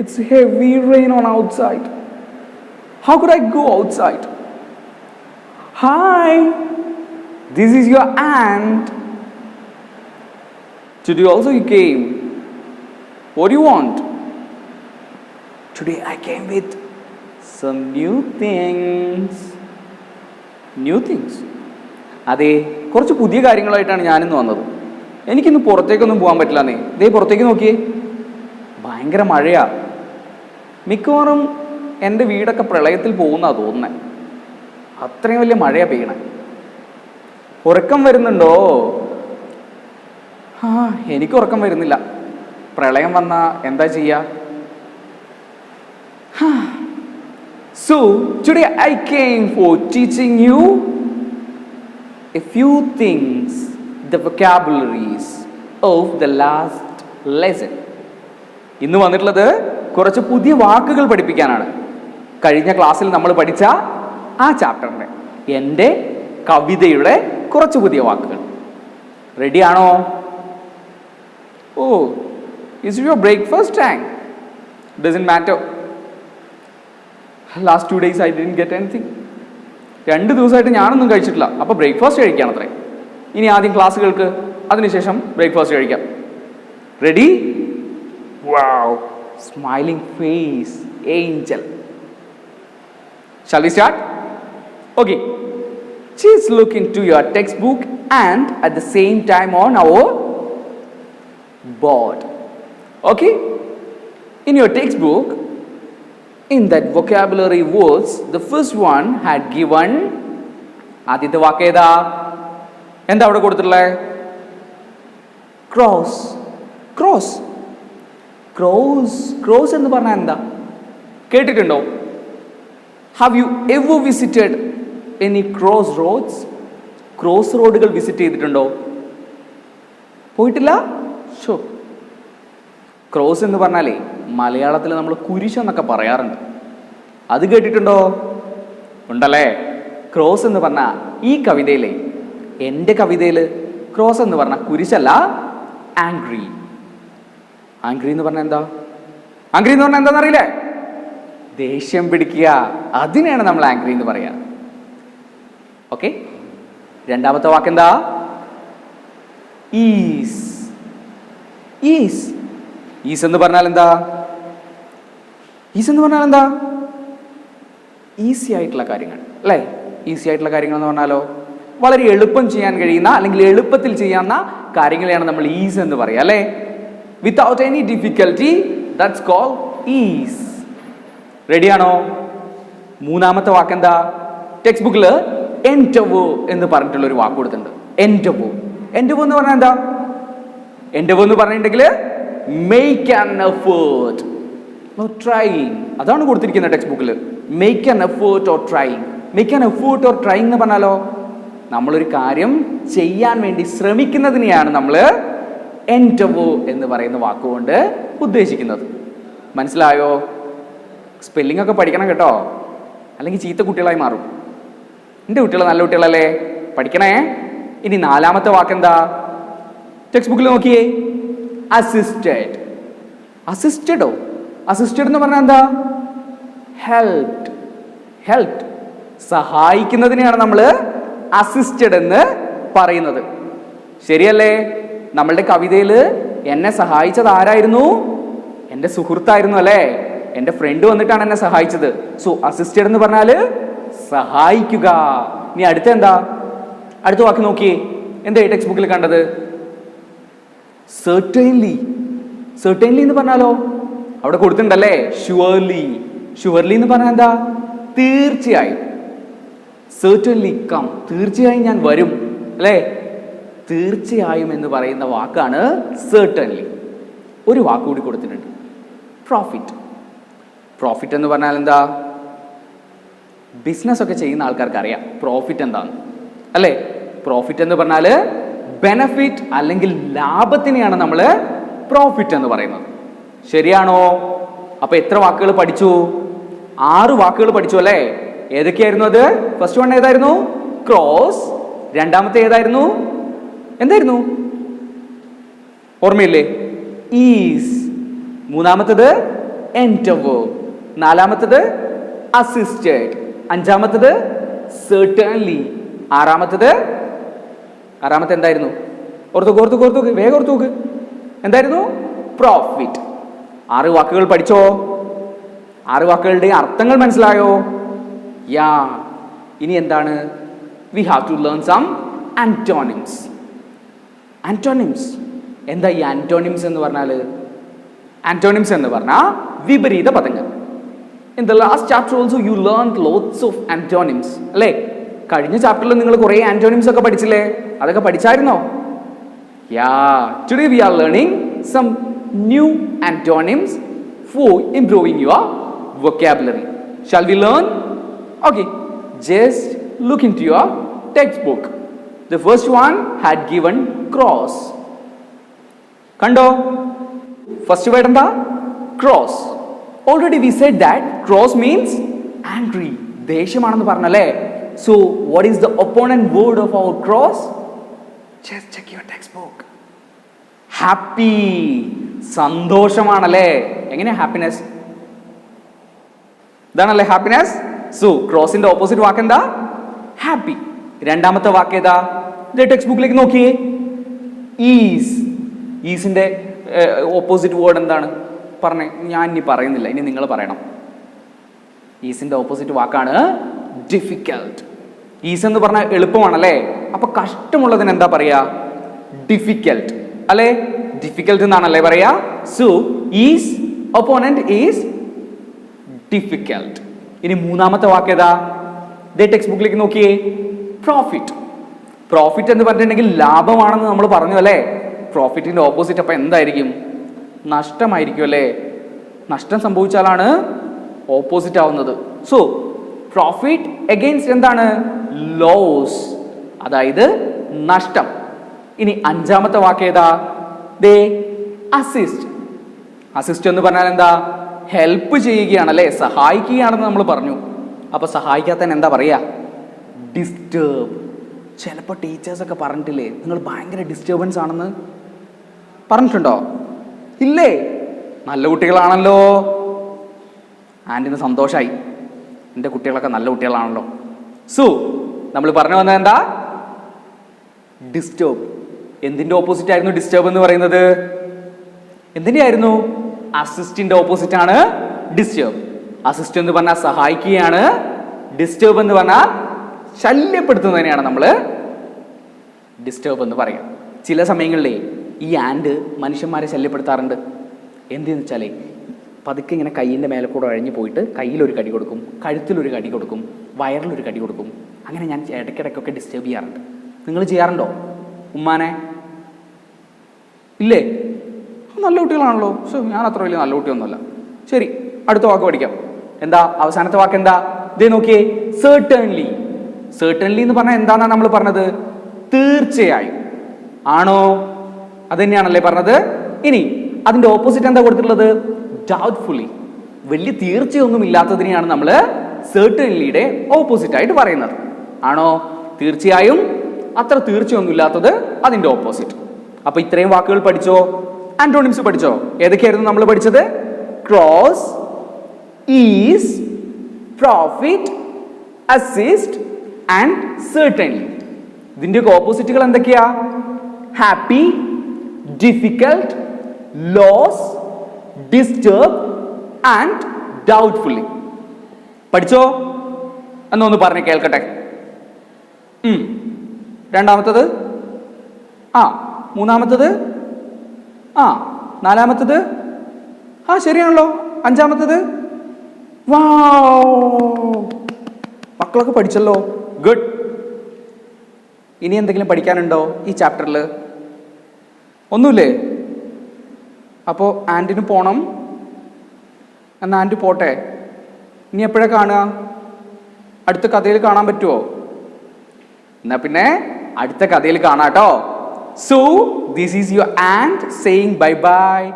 It's heavy rain on outside. How could I go outside? Hi, this is your aunt. Today also you came. What do you want? Today I came with some new things. New things? അതെ, കുറച്ച് പുതിയ കാര്യങ്ങളായിട്ടാണ് ഞാനിന്ന് വന്നത്. എനിക്കിന്ന് പുറത്തേക്കൊന്നും പോകാൻ പറ്റില്ലെന്നേ. ദേ പുറത്തേക്ക് നോക്കിയേ, ഭയങ്കര മഴയാ. മിക്കവാറും എൻ്റെ വീടൊക്കെ പ്രളയത്തിൽ പോകുന്നാ തോന്നുന്നത്. അത്രയും വലിയ മഴയാ പെയ്യണേ. ഉറക്കം വരുന്നുണ്ടോ? എനിക്ക് ഉറക്കം വരുന്നില്ല. പ്രളയം വന്നാ എന്താ ചെയ്യാ? So today I came for teaching you a few things, the vocabularies of the last lesson. ഇന്ന് വന്നിട്ടുള്ളത് കുറച്ച് പുതിയ വാക്കുകൾ പഠിപ്പിക്കാനാണ്. കഴിഞ്ഞ ക്ലാസ്സിൽ നമ്മൾ പഠിച്ച ആ ചാപ്റ്ററിൻ്റെ എൻ്റെ കവിതയുടെ കുറച്ച് പുതിയ വാക്കുകൾ. റെഡിയാണോ? ഓ, is it your breakfast time? Doesn't matter. Last 2 days I didn't get anything. 2 ദിവസമായിട്ട് ഞാനൊന്നും കഴിച്ചിട്ടില്ല. അപ്പോൾ ബ്രേക്ക്ഫാസ്റ്റ് കഴിക്കാൻ അത്രേ. ഇനി ആദ്യം ക്ലാസ്സുകൾക്ക്, അതിനുശേഷം ബ്രേക്ക്ഫാസ്റ്റ് കഴിക്കാം. Ready? Wow, smiling face, angel. Shall we start? Okay. Please look into your textbook and at the same time on our board. Okay? In your textbook, in that vocabulary words, the first one had given ആദ്യത്തെ വാക്ക് ഏതാ? എന്താ അവിടെ കൊടുത്തിട്ടുള്ളത്? Cross. Cross. Cross. Cross എന്ന് പറഞ്ഞാൽ എന്താ? കേട്ടിട്ടുണ്ടോ? Have you ever visited any cross roads? Cross റോഡുകൾ വിസിറ്റ് ചെയ്തിട്ടുണ്ടോ? പോയിട്ടില്ല? ഷോ. ക്രോസ് എന്ന് പറഞ്ഞാലേ മലയാളത്തിൽ നമ്മൾ കുരിശെന്നൊക്കെ പറയാറുണ്ട്. അത് കേട്ടിട്ടുണ്ടോ? ഉണ്ടല്ലേ. ക്രോസ് എന്ന് പറഞ്ഞാൽ ഈ കവിതയിലെ, എൻ്റെ കവിതയിൽ ക്രോസ് എന്ന് പറഞ്ഞാൽ കുരിശല്ല, ആംഗ്രി. ആംഗ്രി എന്ന് പറഞ്ഞാൽ എന്താ? ആംഗ്രി എന്ന് പറഞ്ഞാൽ എന്താണെന്ന് അറിയില്ലേ? ദേഷ്യം പിടിക്കുക. അതിനെയാണ് നമ്മൾ ആംഗ്രി എന്ന് പറയാ. ഓക്കെ. രണ്ടാമത്തെ വാക്കെന്താ? ഈസ്. ഈസ്. ഈസ് എന്ന് പറഞ്ഞാൽ എന്താ? ഈസ് എന്ന് പറഞ്ഞാൽ എന്താ? ഈസി ആയിട്ടുള്ള കാര്യങ്ങൾ അല്ലേ? ഈസി ആയിട്ടുള്ള കാര്യങ്ങൾ എന്ന് പറഞ്ഞാലോ, വളരെ എളുപ്പം ചെയ്യാൻ കഴിയുന്ന അല്ലെങ്കിൽ എളുപ്പത്തിൽ ചെയ്യാവുന്ന കാര്യങ്ങളെയാണ് നമ്മൾ ഈസ് എന്ന് പറയുക അല്ലേ? Without any difficulty, that's called ease. റെഡിയാണോ? മൂന്നാമത്തെ വാക്കെന്താ? ടെക്സ്റ്റ് ബുക്കിൽ എൻഡവോ എന്ന് പറഞ്ഞിട്ടുള്ള ഒരു വാക്ക് കൊടുത്തിട്ടുണ്ട്. എൻഡവോ. എൻഡവോ എന്ന് പറഞ്ഞാൽ എന്താ? എൻഡവോ എന്ന് പറഞ്ഞിട്ടുണ്ടെങ്കിൽ make an effort or trying. അതാണ് കൊടുത്തിരിക്കുന്നത് ടെക്സ്റ്റ് ബുക്കിൽ. Make an effort or trying. Make an effort or trying എന്ന് പറഞ്ഞാലോ, നമ്മളൊരു കാര്യം ചെയ്യാൻ വേണ്ടി ശ്രമിക്കുന്നതിനെയാണ് നമ്മൾ എൻഡവോ എന്ന് പറയുന്ന വാക്കുകൊണ്ട് ഉദ്ദേശിക്കുന്നത്. മനസ്സിലായോ? സ്പെല്ലിംഗ് ഒക്കെ പഠിക്കണം കേട്ടോ, അല്ലെങ്കിൽ ചീത്ത കുട്ടികളായി മാറും. എൻ്റെ കുട്ടികൾ നല്ല കുട്ടികളല്ലേ? പഠിക്കണേ. ഇനി നാലാമത്തെ വാക്കെന്താ? ടെക്സ്റ്റ് ബുക്കിൽ നോക്കിയേ, അസിസ്റ്റഡ്. അസിസ്റ്റഡോ? അസിസ്റ്റഡ് എന്ന് പറഞ്ഞാൽ എന്താ? ഹെൽപ്ഡ്. ഹെൽപ്ഡ്. സഹായിക്കുന്നതിനെയാണ് നമ്മൾ അസിസ്റ്റഡ് എന്ന് പറയുന്നത്. ശരിയല്ലേ? നമ്മളുടെ കവിതയിൽ എന്നെ സഹായിച്ചത് ആരായിരുന്നു? എൻ്റെ സുഹൃത്തായിരുന്നു അല്ലേ? എൻ്റെ ഫ്രണ്ട് വന്നിട്ടാണ് എന്നെ സഹായിച്ചത്. സോ അസിസ്റ്റഡ് എന്ന് പറഞ്ഞാൽ സഹായിക്കുക. ഇനി അടുത്ത എന്താ? അടുത്ത വാക്ക് നോക്കിയേ, എന്താ ഈ ടെക്സ്റ്റ് ബുക്കിൽ കണ്ടത്? സെർട്ടൻലി. സെർട്ടൻലി എന്ന് പറഞ്ഞാലോ, അവിടെ കൊടുത്തിട്ടുണ്ടല്ലേ ഷുവർലി. ഷുവർലി എന്ന് പറഞ്ഞാൽ എന്താ? തീർച്ചയായും. സെർട്ടൻലി കം, തീർച്ചയായും ഞാൻ വരും അല്ലേ? തീർച്ചയായും എന്ന് പറയുന്ന വാക്കാണ് സെർട്ടൻലി. ഒരു വാക്ക് കൂടി കൊടുത്തിട്ടുണ്ട്, പ്രോഫിറ്റ്. പ്രോഫിറ്റ് എന്ന് പറഞ്ഞാൽ എന്താ? ബിസിനസ് ഒക്കെ ചെയ്യുന്ന ആൾക്കാർക്ക് അറിയാം പ്രോഫിറ്റ് എന്താന്ന് അല്ലേ? പ്രോഫിറ്റ് എന്ന് പറഞ്ഞാൽ ബെനഫിറ്റ് അല്ലെങ്കിൽ ലാഭത്തിനെയാണ് നമ്മൾ പ്രോഫിറ്റ് എന്ന് പറയുന്നത്. ശരിയാണോ? അപ്പൊ എത്ര വാക്കുകൾ പഠിച്ചു? 6 വാക്കുകൾ പഠിച്ചു അല്ലേ? ഏതൊക്കെയായിരുന്നു അത്? ഫസ്റ്റ് വൺ ഏതായിരുന്നു? ക്രോസ്. രണ്ടാമത്തെ ഏതായിരുന്നു? എന്തായിരുന്നു? ഓർമ്മയില്ലേ? ഈസ്. മൂന്നാമത്തത് endeavor. നാലാമത്തത് assisted. അഞ്ചാമത്തത് certainly. ആറാമത്തെ എന്തായിരുന്നു? ഓർത്തു വേഗം ഓർത്തു നോക്ക്. എന്തായിരുന്നു? പ്രോഫിറ്റ്. 6 വാക്കുകൾ പഠിച്ചോ? 6 വാക്കുകളുടെ അർത്ഥങ്ങൾ മനസ്സിലായോ? യാ. ഇനി എന്താണ്? We have to learn some antonyms. Antonyms. എന്താ ഈ antonyms എന്ന് പറഞ്ഞാൽ? Antonyms എന്ന് പറഞ്ഞാൽ വിപരീത പദങ്ങൾ. In the last chapter also you learned lots of antonyms. അല്ലേ? കഴിഞ്ഞ ചാപ്റ്ററിൽ നിങ്ങൾ കുറേ antonyms ഒക്കെ പഠിച്ചില്ലേ? അതൊക്കെ പഠിച്ചായിരുന്നോ? Yeah. Today we are learning some new antonyms for improving your vocabulary. Shall we learn? Okay. Just look into your textbook. The first one had given cross. Kando? First word എന്താ? Cross. Already we said that cross means angry. ദേഷ്യമാണെന്ന് പറഞ്ഞല്ലേ? So what is the opponent word of our cross? Just check your textbook. Happy. സന്തോഷമാണല്ലേ? എങ്ങനെയാ happiness? ഇതാണല്ലേ happiness? So ക്രോസിന്റെ opposite വാക്ക് എന്താ? Happy. രണ്ടാമത്തെ വാക്ക് ഏതാ? Text ബുക്കിലേക്ക് നോക്കിയേ. Is. ഈസിന്റെ opposite word എന്താണ്? പറഞ്ഞേ. ഞാൻ ഇനി പറയുന്നില്ല, ഇനി നിങ്ങൾ പറയണം. ഈസിന്റെ ഓപ്പോസിറ്റ് വാക്കാണ് ഡിഫിക്കൽട്ട്. ഈസ് എന്ന് പറഞ്ഞാൽ എളുപ്പമാണല്ലേ? അപ്പൊ കഷ്ടമുള്ളതിന് എന്താ പറയാ? ഡിഫിക്കൽട്ട് അല്ലേ? ഡിഫിക്കൽട്ട് എന്നാണല്ലേ പറയാ? So is opponent is difficult. ഇനി മൂന്നാമത്തെ വാക്ക് ഏതാ? ടെക്സ്റ്റ് ബുക്കിലേക്ക് നോക്കിയേ. പ്രോഫിറ്റ്. പ്രോഫിറ്റ് എന്ന് പറഞ്ഞിട്ടുണ്ടെങ്കിൽ ലാഭമാണെന്ന് നമ്മൾ പറഞ്ഞു അല്ലേ? പ്രോഫിറ്റിന്റെ ഓപ്പോസിറ്റ് അപ്പൊ എന്തായിരിക്കും? നഷ്ടമായിരിക്കും അല്ലേ? നഷ്ടം സംഭവിച്ചാലാണ് ഓപ്പോസിറ്റ് ആവുന്നത്. സോ പ്രോഫിറ്റ് അഗെയിൻസ്റ്റ് എന്താണ്? ലോസ്, അതായത് നഷ്ടം. ഇനി അഞ്ചാമത്തെ വാക്ക് ഏതാ? അസിസ്റ്റ്. അസിസ്റ്റ് എന്ന് പറഞ്ഞാൽ എന്താ? ഹെൽപ്പ് ചെയ്യുകയാണ് അല്ലേ? സഹായിക്കുകയാണെന്ന് നമ്മൾ പറഞ്ഞു. അപ്പൊ സഹായിക്കാത്തതിന് എന്താ പറയാ? ഡിസ്റ്റർബ്. ചിലപ്പോൾ ടീച്ചേഴ്സൊക്കെ പറഞ്ഞിട്ടില്ലേ നിങ്ങൾ ഭയങ്കര ഡിസ്റ്റർബൻസ് ആണെന്ന്? പറഞ്ഞിട്ടുണ്ടോ? ഇല്ലേ? നല്ല കുട്ടികളാണല്ലോ. ആൻറ്റിന് സന്തോഷമായി, എൻ്റെ കുട്ടികളൊക്കെ നല്ല കുട്ടികളാണല്ലോ. സോ നമ്മൾ പറഞ്ഞു വന്നത് എന്താ? ഡിസ്റ്റർബ്. എന്തിൻ്റെ ഓപ്പോസിറ്റ് ആയിരുന്നു ഡിസ്റ്റർബ് എന്ന് പറയുന്നത്? എന്തിൻ്റെ ആയിരുന്നു? അസിസ്റ്റിന്റെ ഓപ്പോസിറ്റ് ആണ് ഡിസ്റ്റർബ്. അസിസ്റ്റ് എന്ന് പറഞ്ഞാൽ സഹായിക്കുകയാണ്. ഡിസ്റ്റർബ് എന്ന് പറഞ്ഞാൽ ശല്യപ്പെടുത്തുന്നതിനെയാണ് നമ്മൾ ഡിസ്റ്റർബ് എന്ന് പറയാം. ചില സമയങ്ങളിലേ ഈ ആൻഡ് മനുഷ്യന്മാരെ ശല്യപ്പെടുത്താറുണ്ട്. എന്തെന്ന് വെച്ചാലേ പതുക്കെ ഇങ്ങനെ കയ്യിൻ്റെ മേലെ കൂടെ അഴിഞ്ഞു പോയിട്ട് കയ്യിലൊരു കടി കൊടുക്കും, കഴുത്തിലൊരു കടി കൊടുക്കും, വയറിലൊരു കടി കൊടുക്കും. അങ്ങനെ ഞാൻ ഇടയ്ക്കിടയ്ക്കൊക്കെ ഡിസ്റ്റർബ് ചെയ്യാറുണ്ട്. നിങ്ങൾ ചെയ്യാറുണ്ടോ ഉമ്മാനെ? ഇല്ലേ? നല്ല കുട്ടികളാണല്ലോ. സോ ഞാൻ അത്ര വലിയ നല്ല കുട്ടിയൊന്നുമല്ല. ശരി, അടുത്ത വാക്ക് പഠിക്കാം. എന്താ അവസാനത്തെ വാക്ക്? എന്താ? ഇതേ നോക്കിയേ. സർട്ടൻലി. സർട്ടൻലി എന്ന് പറഞ്ഞാൽ എന്താണെന്നാണ് നമ്മൾ പറഞ്ഞത്? തീർച്ചയായും. ആണോ? അത് തന്നെയാണല്ലേ പറഞ്ഞത്. ഇനി അതിന്റെ ഓപ്പോസിറ്റ് എന്താ കൊടുത്തിട്ടുള്ളത്? ഡൗട്ട്ഫുള്ളി. വലിയ തീർച്ചയൊന്നും ഇല്ലാത്തതിനെയാണ് നമ്മൾ സർട്ടൻലിയുടെ ഓപ്പോസിറ്റ് ആയിട്ട് പറയുന്നത്. ആണോ? തീർച്ചയായും അത്ര തീർച്ചയൊന്നും ഇല്ലാത്തത് അതിന്റെ ഓപ്പോസിറ്റ്. അപ്പൊ ഇത്രയും വാക്കുകൾ പഠിച്ചോ? ആന്റോണിംസ് പഠിച്ചോ? ഏതൊക്കെയായിരുന്നു നമ്മൾ പഠിച്ചത്? Cross, ease, profit, assist and certainly. ഇതിന്റെയൊക്കെ ഓപ്പോസിറ്റുകൾ എന്തൊക്കെയാ? Happy, difficult, loss, disturb and doubtfully. പഠിച്ചോ? എന്നൊന്ന് പറഞ്ഞ് കേൾക്കട്ടെ. രണ്ടാമത്തത്? മൂന്നാമത്തത്? നാലാമത്തത്? ശരിയാണല്ലോ. അഞ്ചാമത്തത്? മക്കളൊക്കെ പഠിച്ചല്ലോ. ഗുഡ്. ഇനി എന്തെങ്കിലും പഠിക്കാനുണ്ടോ ഈ ചാപ്റ്ററിൽ? ഒന്നുമില്ലേ? അപ്പോൾ ആൻറ്റിന് പോണം. എന്നാൽ ആൻറ്റി പോട്ടെ. ഇനി എപ്പോഴാണ് കാണുക? അടുത്ത കഥയിൽ കാണാൻ പറ്റുമോ? എന്നാ പിന്നെ അടുത്ത കഥയിൽ കാണാട്ടോ. So this is your aunt saying bye bye.